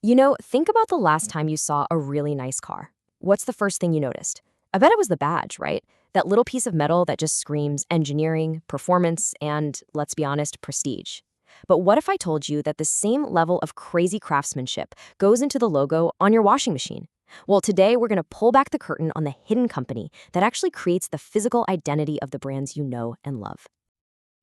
Think about the last time you saw a really nice car. What's the first thing you noticed? I bet it was the badge, right? That little piece of metal that just screams engineering, performance, and, let's be honest, prestige. But what if I told you that the same level of crazy craftsmanship goes into the logo on your washing machine? Well, today we're going to pull back the curtain on the hidden company that actually creates the physical identity of the brands you know and love.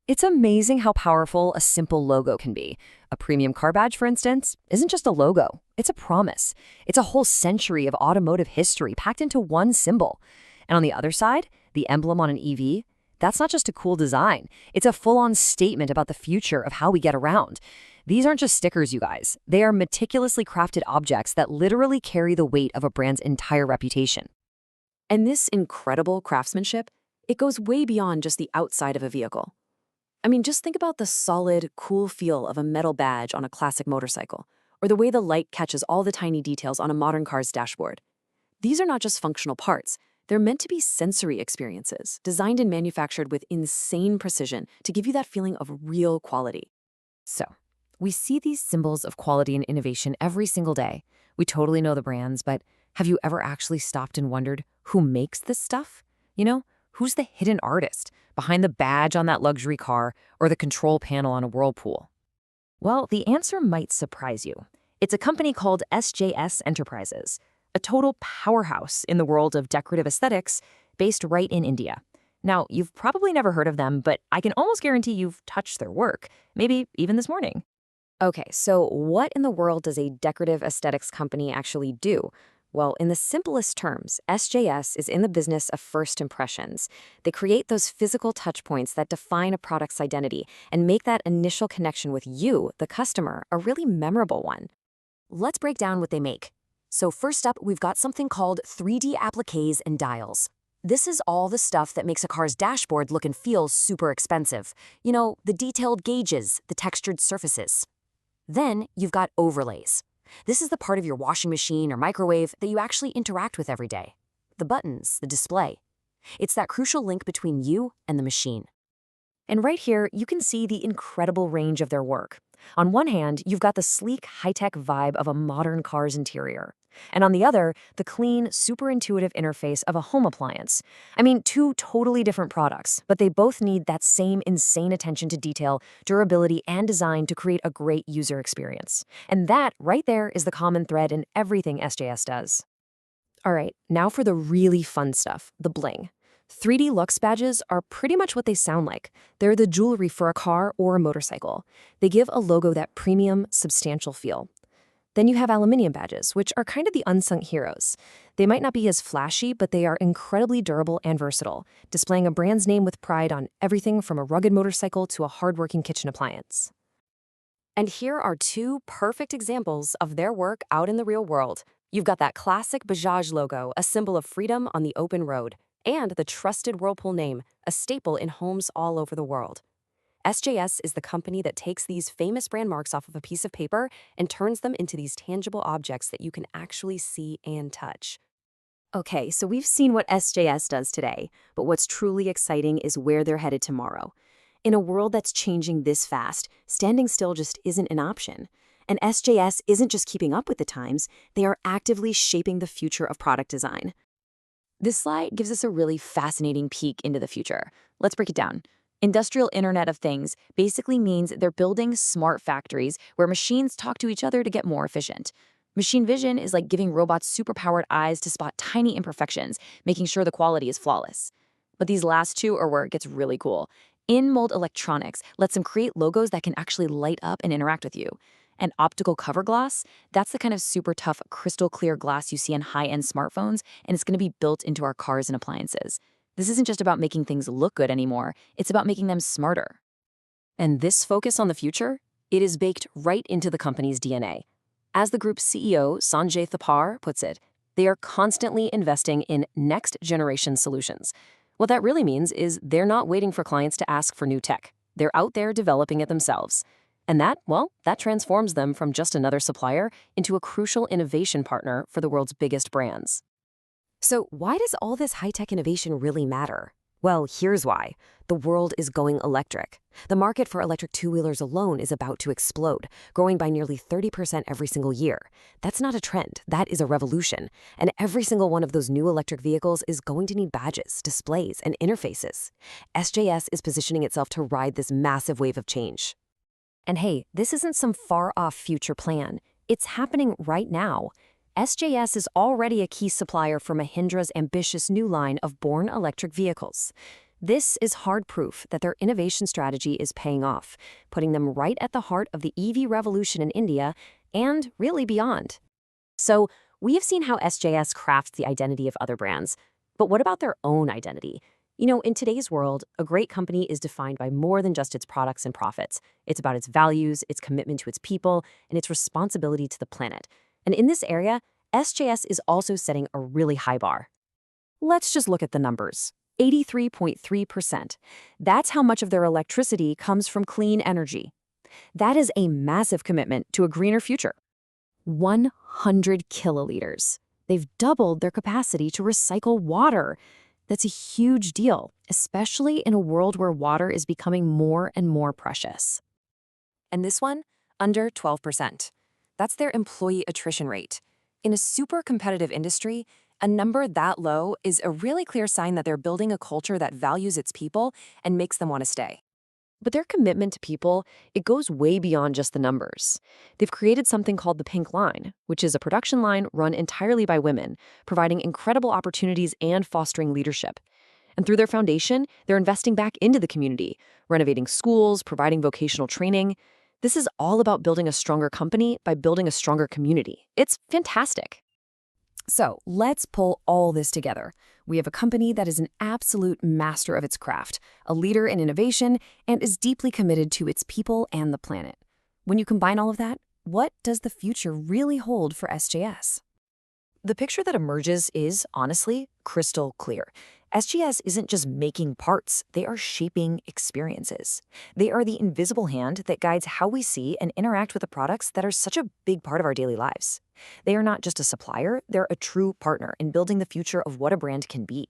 It's amazing how powerful a simple logo can be. A premium car badge, for instance, isn't just a logo. It's a promise. It's a whole century of automotive history packed into one symbol. And on the other side, the emblem on an EV, that's not just a cool design. It's a full-on statement about the future of how we get around. These aren't just stickers, you guys. They are meticulously crafted objects that literally carry the weight of a brand's entire reputation. And this incredible craftsmanship, it goes way beyond just the outside of a vehicle. I mean, just think about the solid, cool feel of a metal badge on a classic motorcycle, or the way the light catches all the tiny details on a modern car's dashboard. These are not just functional parts. They're meant to be sensory experiences, designed and manufactured with insane precision to give you that feeling of real quality. So, we see these symbols of quality and innovation every single day. We totally know the brands, but have you ever actually stopped and wondered who makes this stuff? Who's the hidden artist behind the badge on that luxury car or the control panel on a Whirlpool? Well, the answer might surprise you. It's a company called SJS Enterprises, a total powerhouse in the world of decorative aesthetics based right in India. Now, you've probably never heard of them, but I can almost guarantee you've touched their work, maybe even this morning. Okay, so what in the world does a decorative aesthetics company actually do? Well, in the simplest terms, SJS is in the business of first impressions. They create those physical touchpoints that define a product's identity and make that initial connection with you, the customer, a really memorable one. Let's break down what they make. So first up, we've got something called 3D appliques and dials. This is all the stuff that makes a car's dashboard look and feel super expensive. The detailed gauges, the textured surfaces. Then you've got overlays. This is the part of your washing machine or microwave that you actually interact with every day. The buttons, the display. It's that crucial link between you and the machine. And right here, you can see the incredible range of their work. On one hand, you've got the sleek, high-tech vibe of a modern car's interior. And on the other, the clean, super intuitive interface of a home appliance. I mean, two totally different products, but they both need that same insane attention to detail, durability, and design to create a great user experience. And that, right there, is the common thread in everything SJS does. All right, now for the really fun stuff, the bling. 3D Lux badges are pretty much what they sound like. They're the jewelry for a car or a motorcycle. They give a logo that premium, substantial feel. Then you have aluminum badges, which are kind of the unsung heroes. They might not be as flashy, but they are incredibly durable and versatile, displaying a brand's name with pride on everything from a rugged motorcycle to a hardworking kitchen appliance. And here are two perfect examples of their work out in the real world. You've got that classic Bajaj logo, a symbol of freedom on the open road, and the trusted Whirlpool name, a staple in homes all over the world. SJS is the company that takes these famous brand marks off of a piece of paper and turns them into these tangible objects that you can actually see and touch. Okay, so we've seen what SJS does today, but what's truly exciting is where they're headed tomorrow. In a world that's changing this fast, standing still just isn't an option. And SJS isn't just keeping up with the times, they are actively shaping the future of product design. This slide gives us a really fascinating peek into the future. Let's break it down. Industrial Internet of Things basically means they're building smart factories where machines talk to each other to get more efficient. Machine vision is like giving robots superpowered eyes to spot tiny imperfections, making sure the quality is flawless. But these last two are where it gets really cool. In-mold electronics lets them create logos that can actually light up and interact with you. And optical cover glass, that's the kind of super tough, crystal clear glass you see in high-end smartphones, and it's going to be built into our cars and appliances. This isn't just about making things look good anymore, it's about making them smarter. And this focus on the future, it is baked right into the company's DNA. As the group's CEO, Sanjay Thapar, puts it, they are constantly investing in next-generation solutions. What that really means is they're not waiting for clients to ask for new tech. They're out there developing it themselves. And that transforms them from just another supplier into a crucial innovation partner for the world's biggest brands. So why does all this high-tech innovation really matter? Well, here's why. The world is going electric. The market for electric two-wheelers alone is about to explode, growing by nearly 30% every single year. That's not a trend, that is a revolution. And every single one of those new electric vehicles is going to need badges, displays, and interfaces. SJS is positioning itself to ride this massive wave of change. And hey, this isn't some far-off future plan. It's happening right now. SJS is already a key supplier for Mahindra's ambitious new line of born electric vehicles. This is hard proof that their innovation strategy is paying off, putting them right at the heart of the EV revolution in India and really beyond. So, we have seen how SJS crafts the identity of other brands. But what about their own identity? In today's world, a great company is defined by more than just its products and profits. It's about its values, its commitment to its people, and its responsibility to the planet. And in this area, SJS is also setting a really high bar. Let's just look at the numbers. 83.3%. That's how much of their electricity comes from clean energy. That is a massive commitment to a greener future. 100 kiloliters. They've doubled their capacity to recycle water. That's a huge deal, especially in a world where water is becoming more and more precious. And this one, under 12%. That's their employee attrition rate. In a super competitive industry, a number that low is a really clear sign that they're building a culture that values its people and makes them want to stay. But their commitment to people, it goes way beyond just the numbers. They've created something called the Pink Line, which is a production line run entirely by women, providing incredible opportunities and fostering leadership. And through their foundation, they're investing back into the community, renovating schools, providing vocational training. This is all about building a stronger company by building a stronger community. It's fantastic. So let's pull all this together. We have a company that is an absolute master of its craft, a leader in innovation, and is deeply committed to its people and the planet. When you combine all of that, what does the future really hold for SJS? The picture that emerges is, honestly, crystal clear. SGS isn't just making parts, they are shaping experiences. They are the invisible hand that guides how we see and interact with the products that are such a big part of our daily lives. They are not just a supplier, they're a true partner in building the future of what a brand can be.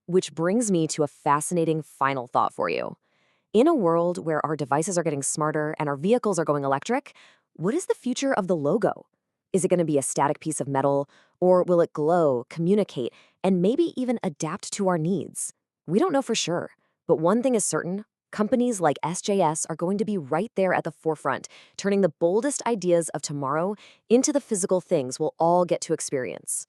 Which brings me to a fascinating final thought for you. In a world where our devices are getting smarter and our vehicles are going electric, what is the future of the logo? Is it going to be a static piece of metal, or will it glow, communicate, and maybe even adapt to our needs? We don't know for sure, but one thing is certain, companies like SJS are going to be right there at the forefront, turning the boldest ideas of tomorrow into the physical things we'll all get to experience.